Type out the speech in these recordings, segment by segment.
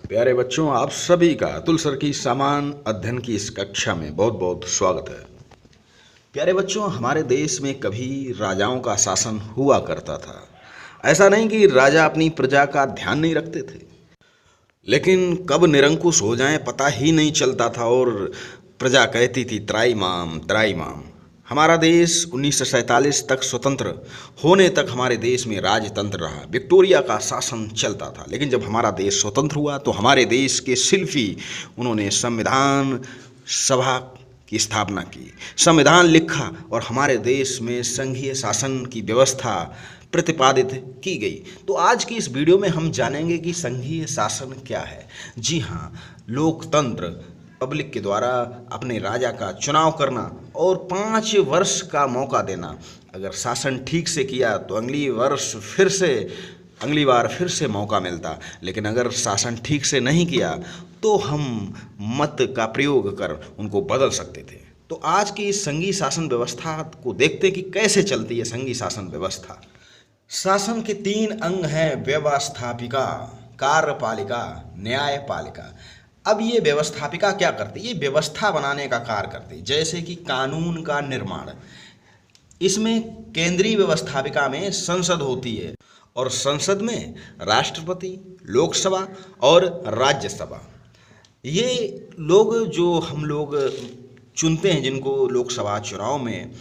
प्यारे बच्चों, आप सभी का अतुल सर की सामान्य अध्ययन की इस कक्षा में बहुत बहुत स्वागत है। प्यारे बच्चों, हमारे देश में कभी राजाओं का शासन हुआ करता था। ऐसा नहीं कि राजा अपनी प्रजा का ध्यान नहीं रखते थे, लेकिन कब निरंकुश हो जाएं पता ही नहीं चलता था और प्रजा कहती थी त्राईमाम त्राईमाम। हमारा देश 1947 तक स्वतंत्र होने तक हमारे देश में राजतंत्र रहा, विक्टोरिया का शासन चलता था। लेकिन जब हमारा देश स्वतंत्र हुआ तो हमारे देश के शिल्पी उन्होंने संविधान सभा की स्थापना की, संविधान लिखा और हमारे देश में संघीय शासन की व्यवस्था प्रतिपादित की गई। तो आज की इस वीडियो में हम जानेंगे कि संघीय शासन क्या है। जी हाँ, लोकतंत्र, पब्लिक के द्वारा अपने राजा का चुनाव करना और 5 वर्ष का मौका देना। अगर शासन ठीक से किया तो अगली बार फिर से मौका मिलता, लेकिन अगर शासन ठीक से नहीं किया तो हम मत का प्रयोग कर उनको बदल सकते थे। तो आज की इस संघीय शासन व्यवस्था को देखते हैं कि कैसे चलती है संघीय शासन व्यवस्था। शासन के 3 अंग हैं: व्यवस्थापिका, कार्यपालिका, न्यायपालिका। अब ये व्यवस्थापिका क्या करती है? ये व्यवस्था बनाने का कार्य करती है, जैसे कि कानून का निर्माण। इसमें केंद्रीय व्यवस्थापिका में संसद होती है और संसद में राष्ट्रपति, लोकसभा और राज्यसभा। ये लोग जो हम लोग चुनते हैं, जिनको लोकसभा चुनाव में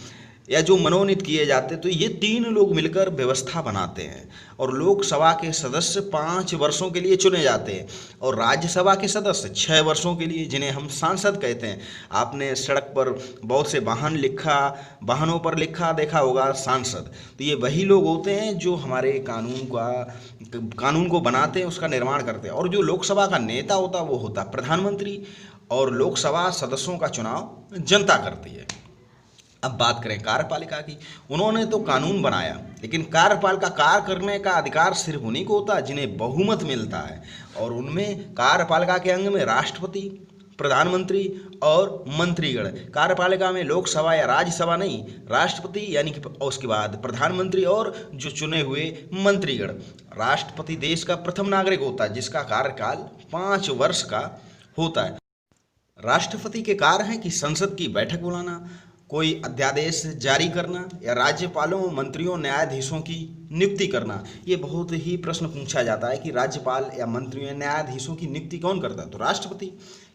या जो मनोनीत किए जाते हैं, तो ये 3 लोग मिलकर व्यवस्था बनाते हैं। और लोकसभा के सदस्य 5 वर्षों के लिए चुने जाते हैं और राज्यसभा के सदस्य 6 वर्षों के लिए, जिन्हें हम सांसद कहते हैं। आपने सड़क पर बहुत से वाहनों पर लिखा देखा होगा सांसद। तो ये वही लोग होते हैं जो हमारे कानून को बनाते हैं, उसका निर्माण करते हैं। और जो लोकसभा का नेता होता है वो होता है प्रधानमंत्री, और लोकसभा सदस्यों का चुनाव जनता करती है। अब बात करें कार्यपालिका की। उन्होंने तो कानून बनाया, लेकिन कार्यपालिका कार्य करने का अधिकार सिर्फ उन्हीं को होता है जिन्हें बहुमत मिलता है। और उनमें कार्यपालिका के अंग में राष्ट्रपति, प्रधानमंत्री और मंत्रीगण। कार्यपालिका में लोकसभा या राज्यसभा नहीं, राष्ट्रपति यानी कि उसके बाद प्रधानमंत्री और जो चुने हुए मंत्रीगण। राष्ट्रपति देश का प्रथम नागरिक होता है जिसका कार्यकाल 5 वर्ष का होता है। राष्ट्रपति के कार्य हैं कि संसद की बैठक बुलाना, कोई अध्यादेश जारी करना या राज्यपालों, मंत्रियों, न्यायाधीशों की नियुक्ति करना। ये बहुत ही प्रश्न पूछा जाता है कि राज्यपाल या मंत्रियों, न्यायाधीशों की नियुक्ति कौन करता है? तो राष्ट्रपति।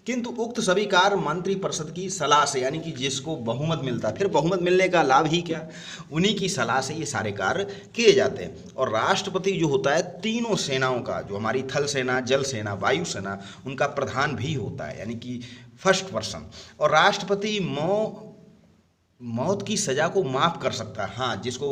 किंतु उक्त सभी कार्य मंत्रिपरिषद की सलाह से, यानी कि जिसको बहुमत मिलता है। फिर बहुमत मिलने का लाभ ही क्या, उन्हीं की सलाह से ये सारे कार्य किए जाते हैं। और राष्ट्रपति जो होता है तीनों सेनाओं का, जो हमारी थल सेना, जल सेना, वायु सेना, उनका प्रधान भी होता है, यानी कि फर्स्ट पर्सन। और राष्ट्रपति मौत की सज़ा को माफ़ कर सकता है। हाँ, जिसको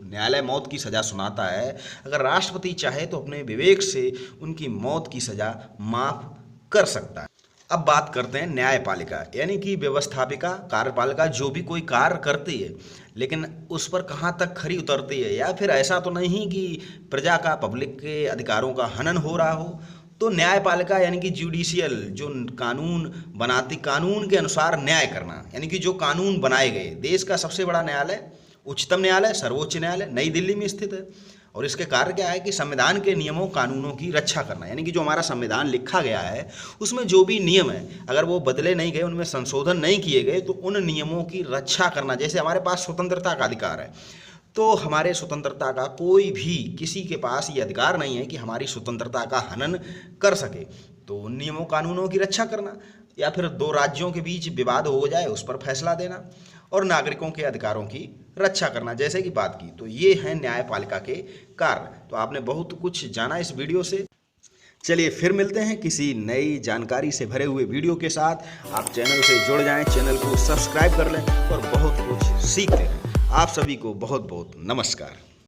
न्यायालय मौत की सज़ा सुनाता है, अगर राष्ट्रपति चाहे तो अपने विवेक से उनकी मौत की सज़ा माफ़ कर सकता है। अब बात करते हैं न्यायपालिका, यानी कि व्यवस्थापिका, कार्यपालिका जो भी कोई कार्य करती है, लेकिन उस पर कहाँ तक खरी उतरती है, या फिर ऐसा तो नहीं कि प्रजा का, पब्लिक के अधिकारों का हनन हो रहा हो। तो न्यायपालिका यानी कि जुडिशियल, जो कानून बनाती, कानून के अनुसार न्याय करना, यानी कि जो कानून बनाए गए। देश का सबसे बड़ा न्यायालय उच्चतम न्यायालय, सर्वोच्च न्यायालय नई दिल्ली में स्थित है। और इसके कार्य क्या है कि संविधान के नियमों, कानूनों की रक्षा करना, यानी कि जो हमारा संविधान लिखा गया है उसमें जो भी नियम है, अगर वो बदले नहीं गए, उनमें संशोधन नहीं किए गए, तो उन नियमों की रक्षा करना। जैसे हमारे पास स्वतंत्रता का अधिकार है, तो हमारे स्वतंत्रता का कोई भी, किसी के पास ये अधिकार नहीं है कि हमारी स्वतंत्रता का हनन कर सके। तो उन नियमों, कानूनों की रक्षा करना, या फिर 2 राज्यों के बीच विवाद हो जाए उस पर फैसला देना, और नागरिकों के अधिकारों की रक्षा करना, जैसे कि बात की। तो ये है न्यायपालिका के कार्य। तो आपने बहुत कुछ जाना इस वीडियो से। चलिए फिर मिलते हैं किसी नई जानकारी से भरे हुए वीडियो के साथ। आप चैनल से जुड़ जाएं, चैनल को सब्सक्राइब कर लें और बहुत कुछ सीखते रहें। आप सभी को बहुत बहुत नमस्कार।